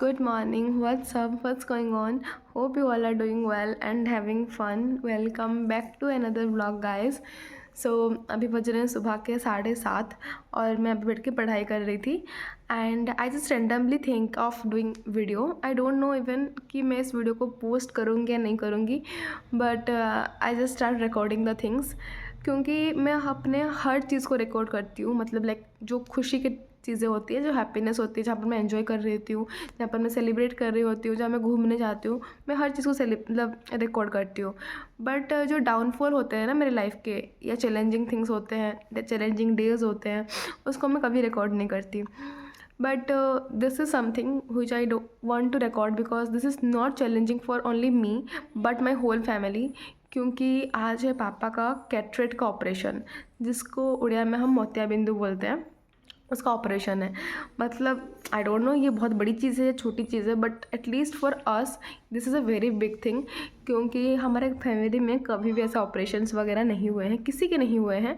good morning. What's up? What's going on? Hope you all are doing well and having fun. Welcome back to another vlog, guys. अभी बज रहे हैं सुबह के 7:30 और मैं अभी बैठ के पढ़ाई कर रही थी and I just randomly think of doing video. I don't know even कि मैं इस वीडियो को पोस्ट करूँगी या नहीं करूँगी, but I just start recording the things, क्योंकि मैं अपने हर चीज़ को रिकॉर्ड करती हूँ. मतलब लाइक जो खुशी की चीज़ें होती है, जो हैप्पीनेस होती है, जहाँ पर मैं एंजॉय कर रही होती हूँ, जहाँ पर मैं सेलिब्रेट कर रही होती हूँ, जहाँ मैं घूमने जाती हूँ, मैं हर चीज़ को मतलब रिकॉर्ड करती हूँ. बट जो डाउनफॉल होते हैं ना मेरे लाइफ के, या चैलेंजिंग थिंग्स होते हैं, चैलेंजिंग डेज होते हैं, उसको मैं कभी रिकॉर्ड नहीं करती. But this is something which I want to record because this is not challenging for only me but my whole family. क्योंकि आज है पापा का कैटरेक्ट का ऑपरेशन, जिसको उड़िया में हम मोतियाबिंदु बोलते हैं, उसका ऑपरेशन है. मतलब आई डोंट नो ये बहुत बड़ी चीज़ है या छोटी चीज़ है, but at least for us this is a very big thing. क्योंकि हमारे फैमिली में कभी भी ऐसे ऑपरेशंस वगैरह नहीं हुए हैं, किसी के नहीं हुए हैं.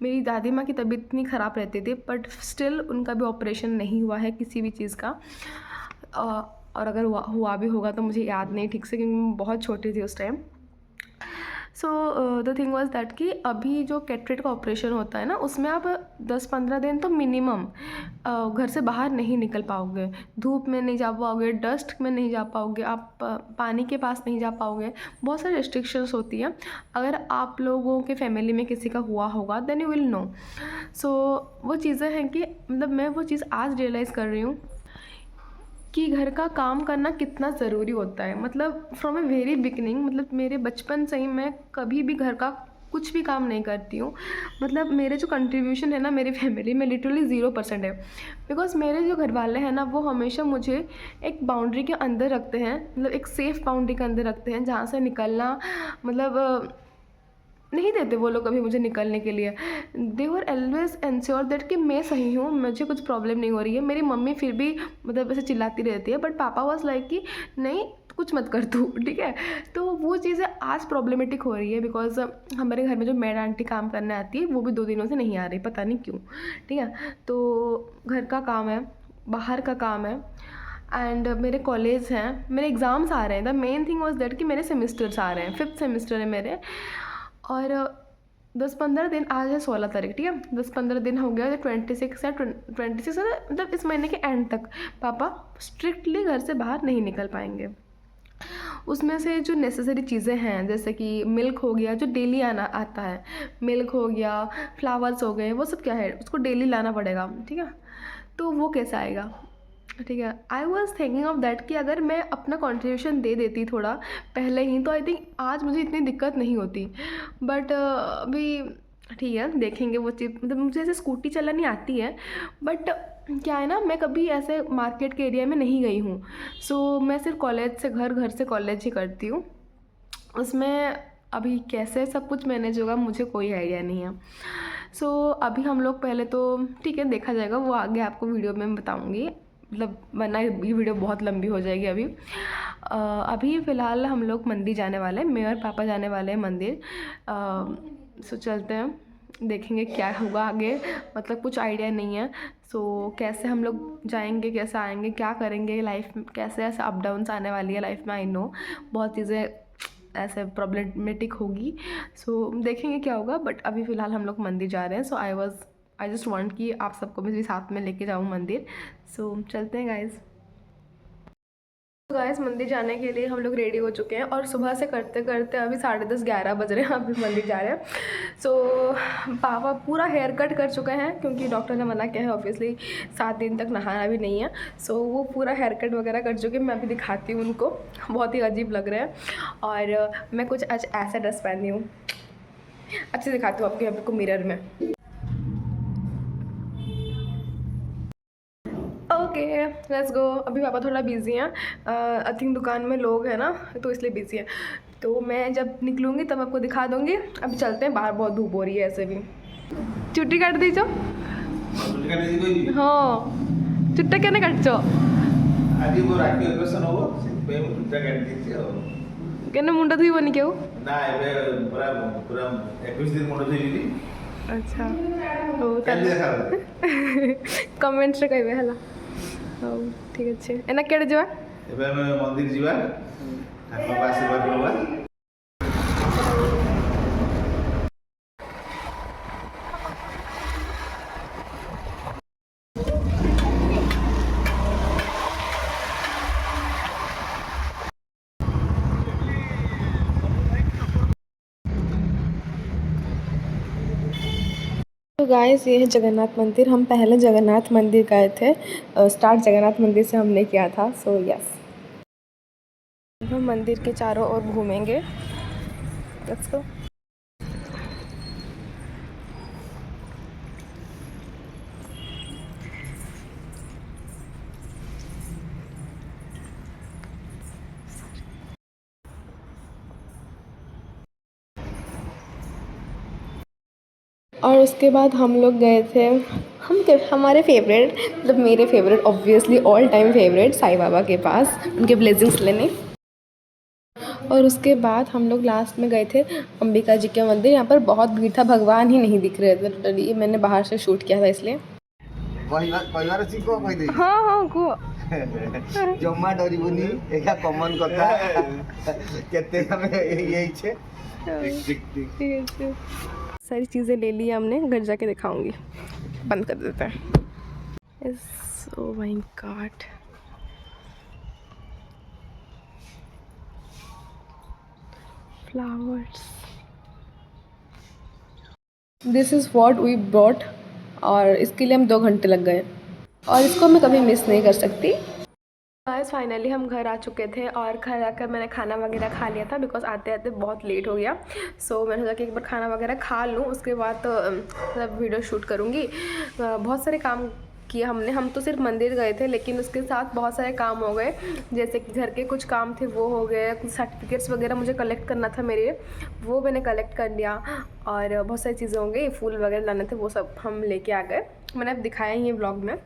मेरी दादी माँ की तबीयत इतनी ख़राब रहती थी, बट स्टिल उनका भी ऑपरेशन नहीं हुआ है किसी भी चीज़ का. और अगर हुआ भी होगा तो मुझे याद नहीं ठीक से, क्योंकि मैं बहुत छोटी थी उस time. So the thing was that कि अभी जो कैटरेक्ट का ऑपरेशन होता है ना, उसमें आप 10-15 दिन तो मिनिमम घर से बाहर नहीं निकल पाओगे. धूप में नहीं जा पाओगे, डस्ट में नहीं जा पाओगे, आप पानी के पास नहीं जा पाओगे. बहुत सारी रिस्ट्रिक्शंस होती हैं. अगर आप लोगों के फैमिली में किसी का हुआ होगा देन यू विल नो. सो वो चीज़ें हैं कि मतलब मैं वो चीज़ आज रियलाइज़ कर रही हूँ कि घर का काम करना कितना ज़रूरी होता है. मतलब फ्रॉम ए वेरी बिगनिंग, मतलब मेरे बचपन से ही मैं कभी भी घर का कुछ भी काम नहीं करती हूँ. मतलब मेरे जो कंट्रीब्यूशन है ना मेरी फैमिली में लिटरली 0% है. बिकॉज मेरे जो घर वाले हैं ना वो हमेशा मुझे एक बाउंड्री के अंदर रखते हैं, मतलब एक सेफ़ बाउंड्री के अंदर रखते हैं, जहाँ से निकलना मतलब नहीं देते वो लोग कभी मुझे निकलने के लिए. दे वर ऑलवेज एंश्योर दैट कि मैं सही हूँ, मुझे कुछ प्रॉब्लम नहीं हो रही है. मेरी मम्मी फिर भी मतलब ऐसे चिल्लाती रहती है, बट पापा वाज लाइक कि नहीं कुछ मत कर तू, ठीक है. तो वो चीज़ें आज प्रॉब्लमेटिक हो रही है बिकॉज हमारे घर में जो मैड आंटी काम करने आती है वो भी 2 दिनों से नहीं आ रही, पता नहीं क्यों, ठीक है. तो घर का काम है, बाहर का काम है, एंड मेरे कॉलेज हैं, मेरे एग्ज़ाम्स आ रहे हैं. The main thing was that कि मेरे सेमिस्टर्स आ रहे हैं, 5th सेमिस्टर है मेरे. और 10-15 दिन, आज है 16 तारीख, ठीक है. 10-15 दिन हो गया, 26 या 26 मतलब इस महीने के एंड तक पापा स्ट्रिक्टली घर से बाहर नहीं निकल पाएंगे. उसमें से जो नेसेसरी चीज़ें हैं जैसे कि मिल्क हो गया, जो डेली आता है, मिल्क हो गया, फ्लावर्स हो गए, वो सब क्या है उसको डेली लाना पड़ेगा, ठीक है. तो वो कैसे आएगा, ठीक है. I was thinking of that कि अगर मैं अपना कॉन्ट्रीब्यूशन दे देती थोड़ा पहले ही तो आई थिंक आज मुझे इतनी दिक्कत नहीं होती. बट अभी ठीक है, देखेंगे वो चीज़. मतलब मुझे ऐसे स्कूटी चलानी आती है, बट क्या है ना, मैं कभी ऐसे मार्केट के एरिया में नहीं गई हूँ. सो मैं सिर्फ कॉलेज से घर, घर से कॉलेज ही करती हूँ. उसमें अभी कैसे सब कुछ मैनेज होगा मुझे कोई आइडिया नहीं है. सो अभी हम लोग पहले तो ठीक है, देखा जाएगा, वो आगे आपको वीडियो में बताऊँगी, मतलब वरना ये वीडियो बहुत लंबी हो जाएगी. अभी फ़िलहाल हम लोग मंदिर जाने वाले हैं, मैं और पापा जाने वाले हैं मंदिर. सो चलते हैं, देखेंगे क्या होगा आगे. मतलब कुछ आइडिया नहीं है. सो कैसे हम लोग जाएंगे, कैसे आएंगे, क्या करेंगे लाइफ में, कैसे ऐसे अप डाउन्स आने वाली है लाइफ में. आई नो बहुत चीज़ें ऐसे प्रॉब्लमेटिक होगी. सो देखेंगे क्या होगा. बट अभी फ़िलहाल हम लोग मंदिर जा रहे हैं. सो आई जस्ट वांट कि आप सबको भी साथ में लेके जाऊँ मंदिर. सो चलते हैं गाइज़. गाइस मंदिर जाने के लिए हम लोग रेडी हो चुके हैं और सुबह से करते करते अभी 10:30-11 बज रहे हैं, अभी मंदिर जा रहे हैं. सो पापा पूरा हेयर कट कर चुके हैं क्योंकि डॉक्टर ने मना किया है ऑब्वियसली 7 दिन तक नहाना भी नहीं है. सो वो पूरा हेयर कट वगैरह कर चुके हैं. मैं अभी दिखाती हूँ उनको, बहुत ही अजीब लग रहा है. और मैं कुछ आज ऐसा ड्रेस पहनी हूँ, अच्छे दिखाती हूँ आपको मिरर में. Okay let's go. अभी पापा थोड़ा बिजी हैं, आई थिंक दुकान में लोग हैं ना तो इसलिए बिजी हैं. तो मैं जब निकलूँगी तब आपको दिखा दूँगी. अभी चलते हैं, बाहर बहुत धूप हो रही है. ऐसे भी छुट्टी काट दीजो. हाँ छुट्टा क्या काटो क्या मुंडा धोबनी क्यों. अच्छा हो कमेंट्स रे कहबे हला. ହଉ ठीक अच्छे एना केड़े जवा एबे हम मंदिर जीवा ठाकुर आशीर्वाद नवा। तो गाइस ये है जगन्नाथ मंदिर। हम पहले जगन्नाथ मंदिर गए थे, स्टार्ट जगन्नाथ मंदिर से हमने किया था। सो यस, हम मंदिर के चारों ओर घूमेंगे। Let's go. और उसके बाद हम लोग गए थे, हमारे फेवरेट, मतलब मेरे favourite, obviously all time favourite, Sai Baba के पास उनके ब्लेसिंग्स लेने। और उसके बाद हम लोग लास्ट में गए थे अंबिका जी के मंदिर। यहाँ पर बहुत भीड़ था, भगवान ही नहीं दिख रहे थे टोटली। मैंने बाहर से शूट किया था इसलिए। हाँ हाँ को जम्मा डरबुनी एका कॉमन कथा केते हमें यही छे। सारी चीज़ें ले ली हमने, घर जाके दिखाऊंगी। बंद कर देते हैं। Oh my God, flowers, this is what we brought. और इसके लिए हम 2 घंटे लग गए और इसको मैं कभी मिस नहीं कर सकती। गाइस फाइनली हम घर आ चुके थे और घर आकर मैंने खाना वगैरह खा लिया था, बिकॉज आते आते बहुत लेट हो गया। सो मैंने सोचा कि एक बार खाना वगैरह खा लूँ, उसके बाद तो मतलब वीडियो शूट करूँगी। बहुत सारे काम किए हमने। हम तो सिर्फ मंदिर गए थे, लेकिन उसके साथ बहुत सारे काम हो गए, जैसे कि घर के कुछ काम थे वो हो गए, कुछ सर्टिफिकेट्स वगैरह मुझे कलेक्ट करना था मेरे, वो मैंने कलेक्ट कर लिया। और बहुत सारी चीज़ें हो गई, फूल वगैरह लाने थे, वो सब हम लेके आ गए। मैंने अब दिखाया ही है ब्लॉग में।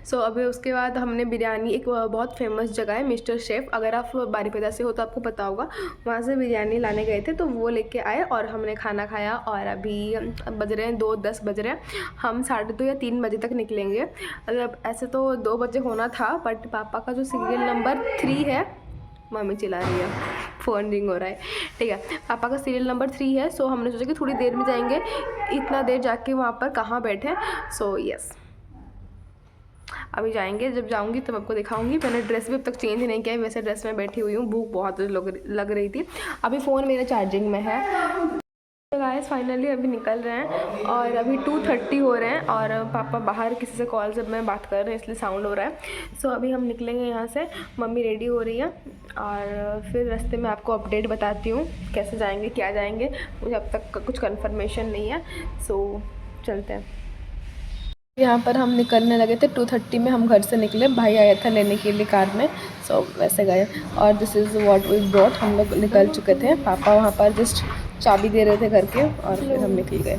सो अभी उसके बाद हमने बिरयानी, एक बहुत फेमस जगह है मिस्टर शेफ़, अगर आप बारीपदा से हो तो आपको पता होगा, वहाँ से बिरयानी लाने गए थे, तो वो लेके आए और हमने खाना खाया। और अभी बज रहे हैं 2:10 बज रहे हैं। हम 2:30 या 3 बजे तक निकलेंगे। मतलब ऐसे तो 2 बजे होना था, बट पापा का जो सीरियल नंबर 3 है, मम्मी चिल्ला रही है, फ़ोन रिंग हो रहा है, ठीक है, पापा का सीरियल नंबर 3 है। सो हमने सोचा कि थोड़ी देर में जाएंगे, इतना देर जाके वहाँ पर कहाँ बैठे। सो यस, अभी जाएंगे, जब जाऊंगी तब आपको दिखाऊंगी। मैंने ड्रेस भी अब तक चेंज नहीं किया है, वैसे ड्रेस में बैठी हुई हूँ, भूख बहुत लग रही थी। अभी फ़ोन मेरा चार्जिंग में है। तो गाइस फाइनली अभी निकल रहे हैं और अभी 2:30 हो रहे हैं और पापा बाहर किसी से कॉल से मैं बात कर रहे हैं, इसलिए साउंड हो रहा है। सो अभी हम निकलेंगे यहाँ से, मम्मी रेडी हो रही है और फिर रास्ते में आपको अपडेट बताती हूँ कैसे जाएंगे, क्या जाएंगे, मुझे अब तक कुछ कन्फर्मेशन नहीं है। सो चलते हैं। यहाँ पर हम निकलने लगे थे, 2:30 में हम घर से निकले, भाई आया था लेने के लिए कार में। सो वैसे गए और this is what we brought. हम लोग निकल चुके थे, पापा वहाँ पर जस्ट चाबी दे रहे थे घर के और फिर हम निकल गए।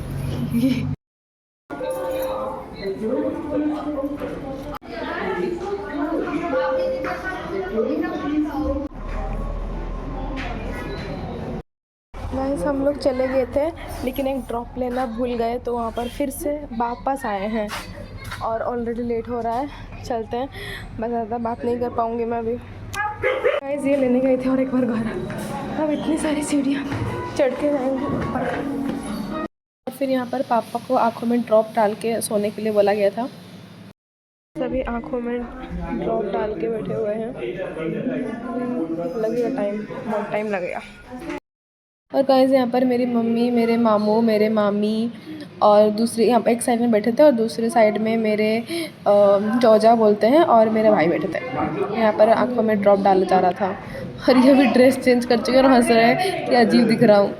गाइस हम लोग चले गए थे, लेकिन एक ड्रॉप लेना भूल गए, तो वहाँ पर फिर से वापस आए हैं और ऑलरेडी लेट हो रहा है। चलते हैं, बस ज़्यादा बात नहीं कर पाऊँगी मैं अभी। गाइस ये लेने गए थे और एक बार घर, अब इतनी सारी सीढ़ियाँ चढ़ के जाएंगे ऊपर। और फिर यहाँ पर पापा को आँखों में ड्रॉप डाल के सोने के लिए बोला गया था। सभी आँखों में ड्रॉप डाल के बैठे हुए हैं, लगेगा टाइम, बहुत टाइम लगेगा। और गाइस यहाँ पर मेरी मम्मी, मेरे मामू, मेरे मामी और दूसरे यहाँ पर एक साइड में बैठे थे और दूसरे साइड में मेरे चौजा बोलते हैं और मेरे भाई बैठे थे। यहाँ पर आंखों में ड्रॉप डाला जा रहा था और ये भी ड्रेस चेंज कर चुके और हंस रहे हैं कि अजीब दिख रहा हूँ।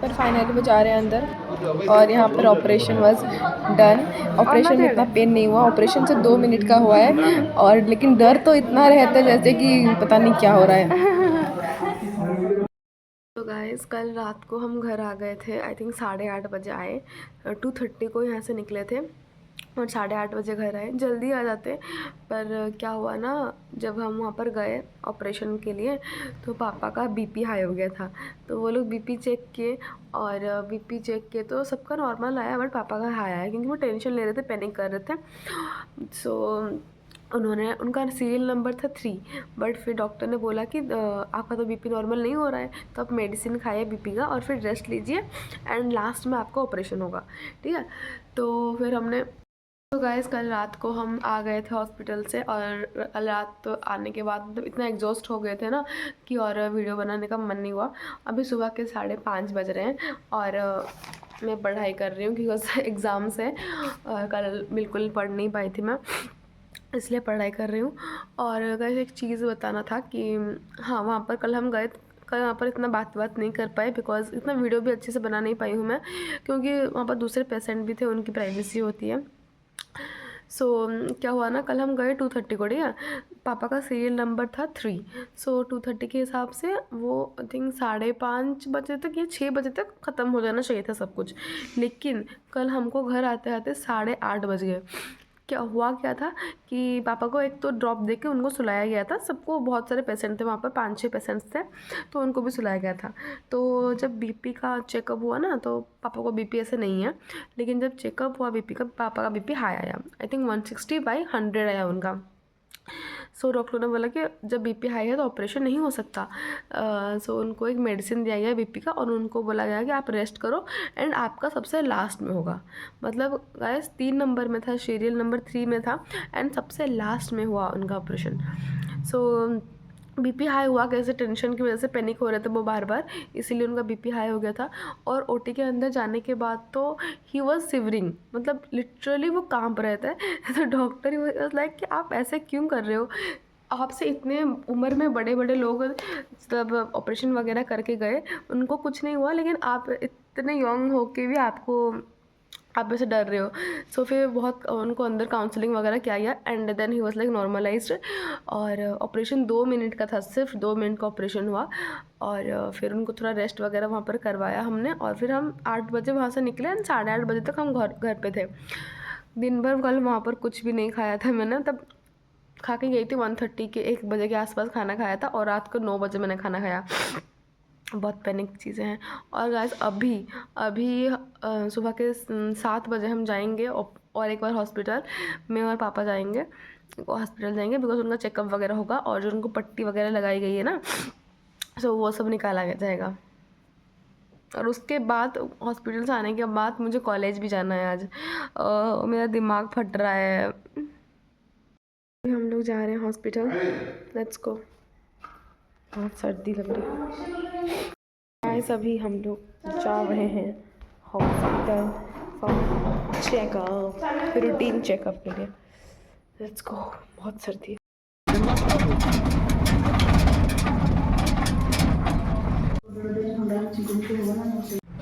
पर फाइनली वो जा रहे हैं अंदर और यहाँ पर ऑपरेशन वाज डन। ऑपरेशन में इतना पेन नहीं हुआ, ऑपरेशन से 2 मिनट का हुआ है और लेकिन डर तो इतना रहता है जैसे कि पता नहीं क्या हो रहा है। तो गाइस गाइस कल रात को हम घर आ गए थे, आई थिंक 8:30 बजे आए, 2:30 को यहाँ से निकले थे और 8:30 बजे घर आए। जल्दी आ जाते, पर क्या हुआ ना, जब हम वहाँ पर गए ऑपरेशन के लिए तो पापा का बीपी हाई हो गया था। तो वो लोग बीपी चेक किए और बीपी चेक किए तो सबका नॉर्मल आया, बट पापा का हाई आया क्योंकि वो टेंशन ले रहे थे, पैनिक कर रहे थे। सो उनका सीरियल नंबर था 3, बट फिर डॉक्टर ने बोला कि आपका तो बीपी नॉर्मल नहीं हो रहा है, तो आप मेडिसिन खाइए बीपी का और फिर रेस्ट लीजिए एंड लास्ट में आपका ऑपरेशन होगा, ठीक है। तो फिर हमने तो गाइस कल रात को हम आ गए थे हॉस्पिटल से, और कल रात तो आने के बाद मतलब इतना एग्जॉस्ट हो गए थे ना कि और वीडियो बनाने का मन नहीं हुआ। अभी सुबह के 5:30 बज रहे हैं और मैं पढ़ाई कर रही हूँ क्योंकि एग्ज़ाम्स है और कल बिल्कुल पढ़ नहीं पाई थी मैं, इसलिए पढ़ाई कर रही हूँ। और गाइस एक चीज़ बताना था कि हाँ, वहाँ पर कल हम गए, कल वहाँ पर इतना बात नहीं कर पाए बिकॉज इतना वीडियो भी अच्छे से बना नहीं पाई हूँ मैं, क्योंकि वहाँ पर दूसरे पेशेंट भी थे, उनकी प्राइवेसी होती है। सो क्या हुआ ना, कल हम गए 2:30 को, ठीक है। पापा का सीरियल नंबर था 3, सो 2:30 के हिसाब से वो आई थिंक 5:30 बजे तक या 6 बजे तक ख़त्म हो जाना चाहिए था सब कुछ, लेकिन कल हमको घर आते आते 8:30 बज गए। क्या था कि पापा को एक तो ड्रॉप देके उनको सुलाया गया था, सबको बहुत सारे पेशेंट थे वहाँ पर, 5-6 पेशेंट्स थे, तो उनको भी सुलाया गया था। तो जब बीपी का चेकअप हुआ ना, तो पापा को बीपी ऐसे नहीं है, लेकिन जब चेकअप हुआ बीपी का, पापा का बीपी हाई आया, आई थिंक 160/100 आया उनका। सो डॉक्टर ने बोला कि जब बीपी हाई है तो ऑपरेशन नहीं हो सकता। सो उनको एक मेडिसिन दिया गया बीपी का और उनको बोला गया कि आप रेस्ट करो एंड आपका सबसे लास्ट में होगा। मतलब गाइस 3 नंबर में था, सीरियल नंबर 3 में था एंड सबसे लास्ट में हुआ उनका ऑपरेशन। सो बीपी हाई हुआ कैसे, टेंशन की वजह से पैनिक हो रहे थे वो बार बार, इसीलिए उनका बीपी हाई हो गया था। और ओटी के अंदर जाने के बाद तो ही वॉज सिवरिंग, मतलब लिटरली वो कांप रहे थे। तो डॉक्टर ही वाज लाइक कि आप ऐसे क्यों कर रहे हो, आपसे इतने उम्र में बड़े बड़े लोग मतलब ऑपरेशन वगैरह करके गए, उनको कुछ नहीं हुआ, लेकिन आप इतने यंग हो के भी आप ऐसे डर रहे हो। सो फिर बहुत उनको अंदर काउंसलिंग वगैरह किया गया and then he was like normalised. और ऑपरेशन 2 मिनट का था, सिर्फ 2 मिनट का ऑपरेशन हुआ और फिर उनको थोड़ा रेस्ट वगैरह वहाँ पर करवाया हमने और फिर हम 8 बजे वहाँ से निकले एंड 8:30 बजे तक हम घर पे थे। दिन भर कल वहाँ पर कुछ भी नहीं खाया था मैंने, तब खा के गई थी 1:30 के 1 बजे के आसपास खाना खाया था और रात को 9 बजे मैंने खाना खाया। बहुत पैनिक चीज़ें हैं। और गाइस अभी सुबह के 7 बजे हम जाएंगे और एक बार हॉस्पिटल, मैं और पापा जाएंगे हॉस्पिटल जाएंगे बिकॉज उनका चेकअप वगैरह होगा और जो उनको पट्टी वगैरह लगाई गई है ना, सो वो सब निकाला जाएगा। और उसके बाद हॉस्पिटल से आने के बाद मुझे कॉलेज भी जाना है आज। मेरा दिमाग फट रहा है। हम लोग जा रहे हैं हॉस्पिटल, लेट्स गो। बहुत सर्दी लग रही है गाइस। अभी हम लोग जा रहे हैं hospital for checkup, routine checkup के लिए। Let's go. बहुत सर्दी है।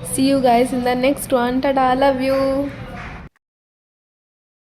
See you guys in the next one. Tada, love you.